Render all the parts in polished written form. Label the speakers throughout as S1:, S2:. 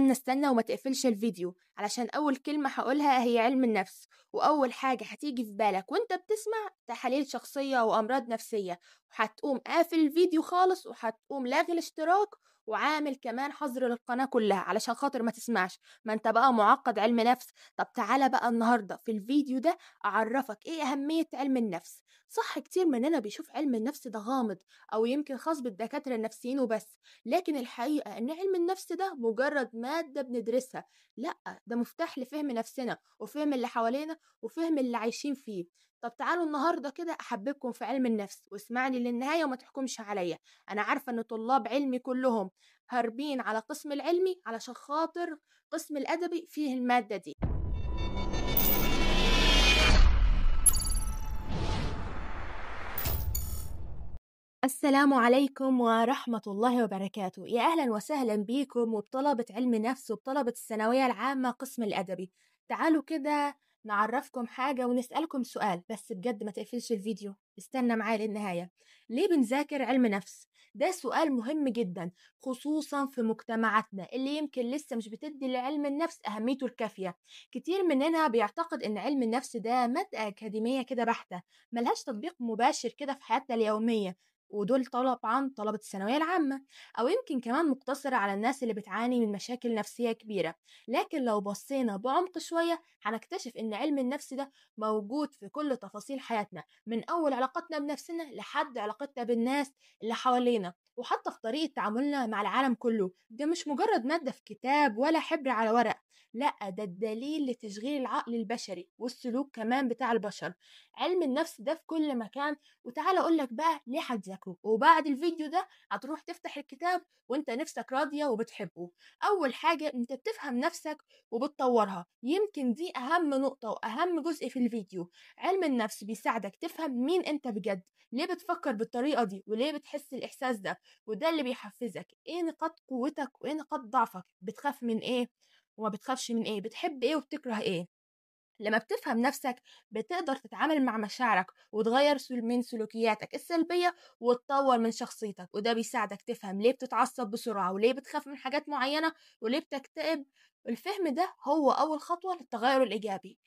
S1: نستنى وما تقفلش الفيديو علشان أول كلمة هقولها هي علم النفس. وأول حاجة هتيجي في بالك وانت بتسمع تحاليل شخصية وأمراض نفسية، وهتقوم قافل الفيديو خالص وهتقوم لاغي الاشتراك وعامل كمان حظر للقناة كلها علشان خاطر ما تسمعش. ما انت بقى معقد علم نفس. طب تعالى بقى النهاردة في الفيديو ده أعرفك ايه أهمية علم النفس. صح، كتير مننا بيشوف علم النفس ده غامض أو يمكن خاص بالدكاترة النفسيين وبس، لكن الحقيقة إن علم النفس ده مجرد مادة بندرسها. لأ، ده مفتاح لفهم نفسنا وفهم اللي حوالينا وفهم اللي عايشين فيه. طب تعالوا النهاردة كده أحببكم في علم النفس واسمعني للنهاية وما تحكمش عليا. أنا عارفة إن طلاب علمي كلهم هاربين على قسم العلمي علشان خاطر قسم الأدبي فيه المادة دي. السلام عليكم ورحمة الله وبركاته، يا أهلا وسهلا بيكم وبطلبة علم نفس وبطلبة الثانوية العامة قسم الأدبي. تعالوا كده نعرفكم حاجة ونسألكم سؤال، بس بجد ما تقفلش الفيديو، استنى معايا للنهاية. ليه بنذاكر علم نفس؟ ده سؤال مهم جدا، خصوصا في مجتمعاتنا اللي يمكن لسه مش بتدي لعلم النفس أهميته الكافية. كتير مننا بيعتقد إن علم النفس ده مادة أكاديمية كده بحتة، ملهاش تطبيق مباشر كده في حياتنا اليومية، ودول طبعا طلبة الثانوية العامة، أو يمكن كمان مقتصرة على الناس اللي بتعاني من مشاكل نفسية كبيرة. لكن لو بصينا بعمق شوية هنكتشف إن علم النفس ده موجود في كل تفاصيل حياتنا، من أول علاقتنا بنفسنا لحد علاقتنا بالناس اللي حوالينا، وحتى في طريقة تعاملنا مع العالم كله. ده مش مجرد مادة في كتاب ولا حبر على ورق، لا، ده الدليل لتشغيل العقل البشري والسلوك كمان بتاع البشر. علم النفس ده في كل مكان، وتعالى اقول لك بقى ليه هتذاكره. وبعد الفيديو ده هتروح تفتح الكتاب وانت نفسك راضية وبتحبه. اول حاجة، انت بتفهم نفسك وبتطورها، يمكن دي اهم نقطة واهم جزء في الفيديو. علم النفس بيساعدك تفهم مين انت بجد، ليه بتفكر بالطريقة دي وليه بتحس الاحساس ده، وده اللي بيحفزك. ايه نقاط قوتك وايه نقاط ضعفك، بتخاف من ايه وما بتخافش من ايه، بتحب ايه وبتكره ايه. لما بتفهم نفسك بتقدر تتعامل مع مشاعرك وتغير من سلوكياتك السلبية وتطور من شخصيتك، وده بيساعدك تفهم ليه بتتعصب بسرعة وليه بتخاف من حاجات معينة وليه بتكتئب. الفهم ده هو أول خطوة للتغير الإيجابي.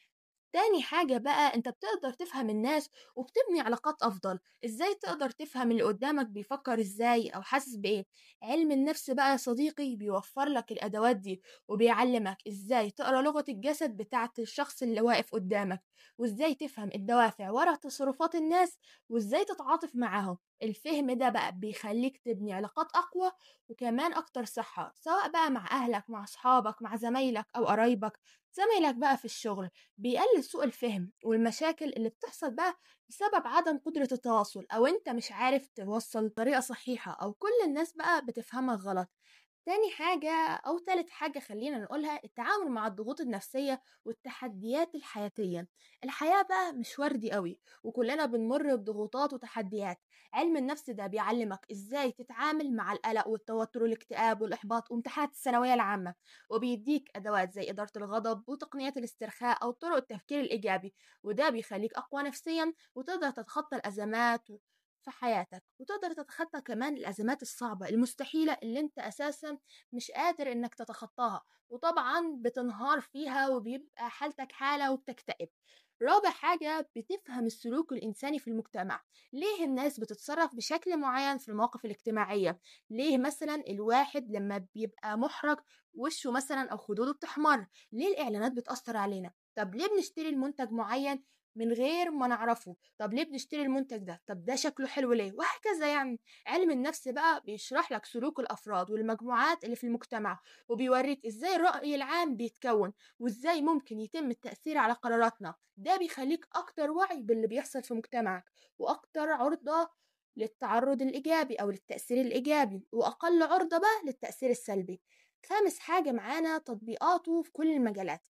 S1: تاني حاجة بقى، انت بتقدر تفهم الناس وبتبني علاقات افضل. ازاي تقدر تفهم اللي قدامك بيفكر ازاي او حاسس بايه؟ علم النفس بقى يا صديقي بيوفر لك الادوات دي، وبيعلمك ازاي تقرا لغة الجسد بتاعة الشخص اللي واقف قدامك، وازاي تفهم الدوافع ورا تصرفات الناس، وازاي تتعاطف معاهم. الفهم ده بقى بيخليك تبني علاقات اقوى وكمان اكتر صحة، سواء بقى مع اهلك، مع اصحابك، مع زمايلك او قرايبك، زمايلك بقى في الشغل. بيقلل سوء الفهم والمشاكل اللي بتحصل بقى بسبب عدم قدرة التواصل، أو أنت مش عارف توصل طريقة صحيحة، أو كل الناس بقى بتفهمك غلط. تاني حاجة أو تالت حاجة خلينا نقولها، التعامل مع الضغوط النفسية والتحديات الحياتية. الحياة بقى مش وردي قوي وكلنا بنمر بضغوطات وتحديات. علم النفس ده بيعلمك ازاي تتعامل مع القلق والتوتر والاكتئاب والإحباط وامتحانات الثانوية العامة، وبيديك أدوات زي إدارة الغضب وتقنيات الاسترخاء أو طرق التفكير الإيجابي، وده بيخليك أقوى نفسيا وتقدر تتخطى الأزمات في حياتك، وتقدر تتخطى كمان الأزمات الصعبة المستحيلة اللي انت أساسا مش قادر انك تتخطاها، وطبعا بتنهار فيها وبيبقى حالتك حالة وبتكتئب. رابع حاجة، بتفهم السلوك الإنساني في المجتمع. ليه الناس بتتصرف بشكل معين في المواقف الاجتماعية؟ ليه مثلا الواحد لما بيبقى محرج وشه مثلا أو خدوده بتحمر؟ ليه الإعلانات بتأثر علينا؟ طب ليه بنشتري المنتج معين من غير ما نعرفه؟ طب ليه بنشتري المنتج ده؟ طب ده شكله حلو ليه؟ وهكذا يعني. علم النفس بقى بيشرح لك سلوك الأفراد والمجموعات اللي في المجتمع، وبيوريك ازاي الرأي العام بيتكون وازاي ممكن يتم التأثير على قراراتنا. ده بيخليك أكتر وعي باللي بيحصل في مجتمعك، وأكتر عرضة للتعرض الإيجابي أو للتأثير الإيجابي، وأقل عرضة بقى للتأثير السلبي. خامس حاجة معانا، تطبيقاته في كل المجالات.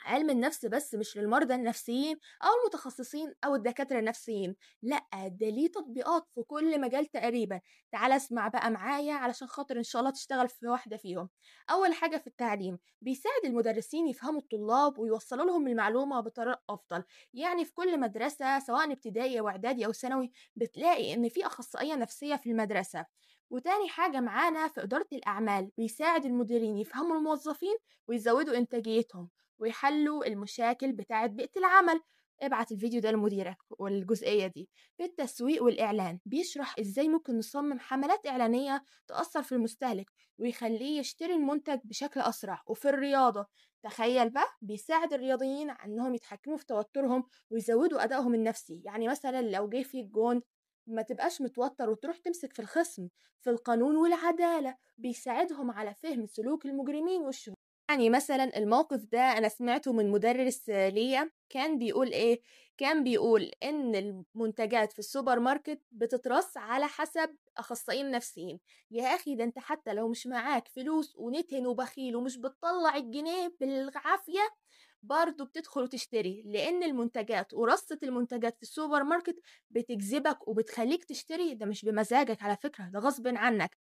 S1: علم النفس بس مش للمرضى النفسيين أو المتخصصين أو الدكاترة النفسيين، لأ، ده ليه تطبيقات في كل مجال تقريبا. تعال اسمع بقى معايا علشان خاطر إن شاء الله تشتغل في واحدة فيهم. أول حاجة، في التعليم بيساعد المدرسين يفهموا الطلاب ويوصلوا لهم المعلومة بطريقة أفضل. يعني في كل مدرسة سواء ابتدائي أو إعدادي أو ثانوي بتلاقي إن في أخصائية نفسية في المدرسة، وتاني حاجة معانا في إدارة الأعمال، بيساعد المديرين يفهموا الموظفين ويزودوا إنتاجيتهم ويحلوا المشاكل بتاعة بيئة العمل. ابعت الفيديو ده لمديرك. والجزئية دي في التسويق والإعلان، بيشرح إزاي ممكن نصمم حملات إعلانية تأثر في المستهلك ويخليه يشتري المنتج بشكل أسرع. وفي الرياضة، تخيل بقى، بيساعد الرياضيين على إنهم يتحكموا في توترهم ويزودوا أدائهم النفسي. يعني مثلا لو جه فيك جون، ما تبقاش متوتر وتروح تمسك في الخصم. في القانون والعدالة، بيساعدهم على فهم سلوك المجرمين والشهود. يعني مثلا الموقف ده أنا سمعته من مدرس ليا، كان بيقول إيه؟ كان بيقول إن المنتجات في السوبر ماركت بتترص على حسب أخصائيين نفسيين. يا أخي، ده أنت حتى لو مش معاك فلوس ونتن وبخيل ومش بتطلع الجنيه بالعافية، برضه بتدخل وتشتري، لأن المنتجات ورصة المنتجات في السوبر ماركت بتجذبك وبتخليك تشتري. ده مش بمزاجك على فكرة، ده غصب عنك.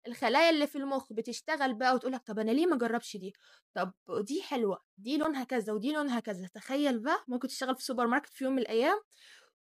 S1: الخلايا اللي في المخ بتشتغل بقى وتقولك طب أنا ليه ما جربش دي؟ طب دي حلوة، دي لونها كذا ودي لونها كذا. تخيل بقى ممكن تشتغل في سوبر ماركت في يوم من الأيام.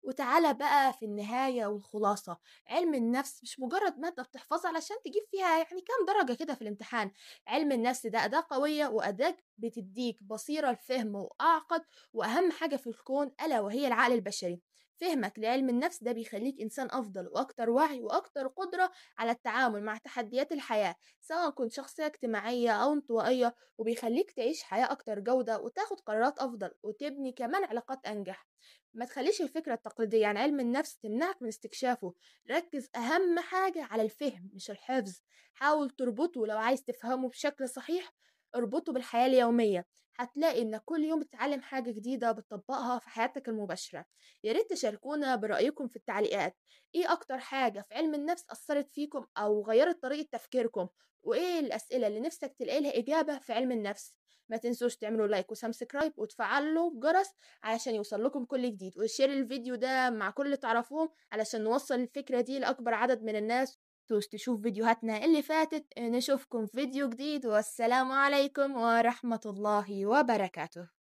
S1: وتعالى بقى في النهاية والخلاصة، علم النفس مش مجرد مادة بتحفظها علشان تجيب فيها يعني كام درجة كده في الامتحان. علم النفس ده أداة قوية، وأداة بتديك بصيرة الفهم وأعقد وأهم حاجة في الكون، ألا وهي العقل البشري. فهمك لعلم النفس ده بيخليك إنسان أفضل وأكتر وعي وأكتر قدرة على التعامل مع تحديات الحياة، سواء كنت شخصية اجتماعية أو انطوائية. وبيخليك تعيش حياة أكتر جودة وتاخد قرارات أفضل وتبني كمان علاقات أنجح. ما تخليش الفكرة التقليدية عن علم النفس تمنعك من استكشافه. ركز أهم حاجة على الفهم مش الحفظ. حاول تربطه، لو عايز تفهمه بشكل صحيح اربطه بالحياة اليومية. هتلاقي إنك كل يوم بتتعلم حاجة جديدة بتطبقها في حياتك المباشرة. يا ريت تشاركونا برأيكم في التعليقات. إيه أكتر حاجة في علم النفس أثرت فيكم أو غيرت طريقة تفكيركم؟ وإيه الأسئلة اللي نفسك تلاقي لها إجابة في علم النفس؟ ما تنسوش تعملوا لايك وسبسكرايب وتفعلوا الجرس علشان يوصل لكم كل جديد، وشير الفيديو ده مع كل اللي تعرفوهم علشان نوصل الفكرة دي لأكبر عدد من الناس. تشوف فيديوهاتنا اللي فاتت. نشوفكم في فيديو جديد، والسلام عليكم ورحمة الله وبركاته.